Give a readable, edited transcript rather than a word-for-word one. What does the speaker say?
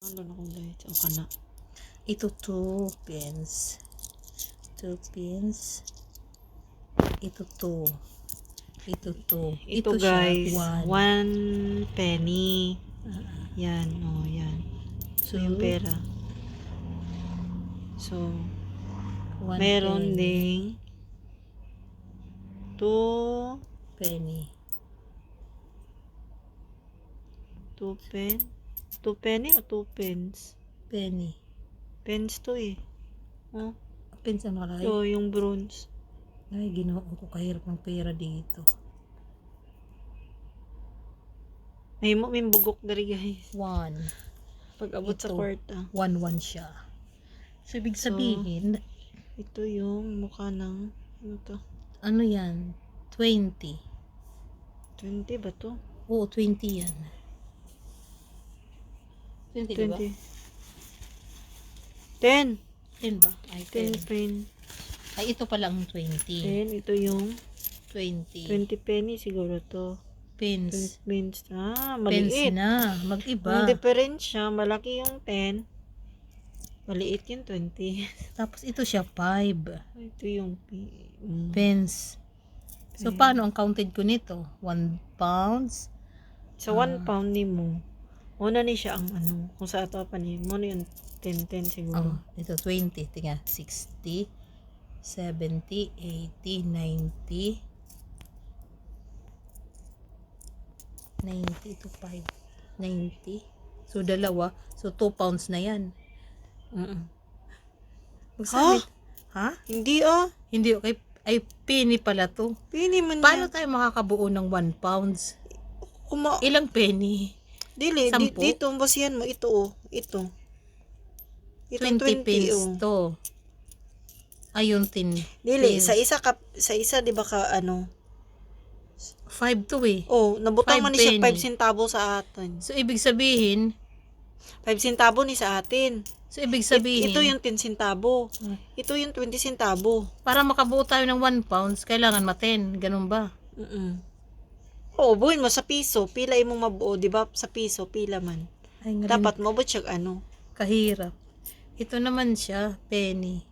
Ano na kung guys? O ka na. Ito 2 pence. 2 pence. Ito 2. Ito 2. Ito guys, 1 penny. Yan, oh, yan. So, yung pera. So, meron ding 2 penny. 2 pen. 2 penny o 2 pence? Penny. Pence to eh. Oh, Pence ang nakalagay. so yung bronze. Ay, ginoo ko kahirap ng pera dito. May bugok dari guys. 1. Pag abot sa kwarta. 1 siya. So, ibig sabihin, Ito yung mukha ng, ano to? ano yan? 20. 20 ba to? Oo, 20 yan. 20 diba? 20. 10. 10 ba? Ay, 10 10. pen. Ay, ito pala ang 20. 10. Ito yung 20. 20 penny siguro to. Pence. 20 pence. Ah, Pence maliit. na. Mag-iba. Ang diferensya, malaki yung 10. Maliit yung 20. Tapos ito siya, 5. Ito yung Pence. So, paano ang counted ko nito? 1 pounds. sa 1 pound ni mo. Una ni siya ang ano. Kung sa ato pa ni mo yung 10 siguro. Ito 20. Tingnan. 60, 70, 80, 90. 90 to 5. 90. So, dalawa. So, 2 pounds na yan. Magsabi. Ha? Hindi ah. Hindi, okay. Ay, penny pala to. Penny man Paano yan. tayo makakabuo ng 1 pounds? Kuma Ilang penny? Dili, 10? dito, basihan mo. Ito oh. Ito. Ito 20 pence oh. to. Ayun, 10. Dili, sa isa, di ba ka, ano? 5 to eh. Oh, nabutang 5 man ni siya penny. 5 centavo sa atin. So, ibig sabihin, 5 centavo ni sa atin. so, ibig sabihin, Ito yung 10 centavo. Ito yung 20 centavo. para makabuo tayo ng 1 pounds, kailangan ma-10. Ganun ba? Oo, buhin mo sa piso. Pila imong mabuo, di ba? Sa piso, pila man. Ay, nga rin, Dapat mo ba siya ano? kahirap. Ito naman siya, penny.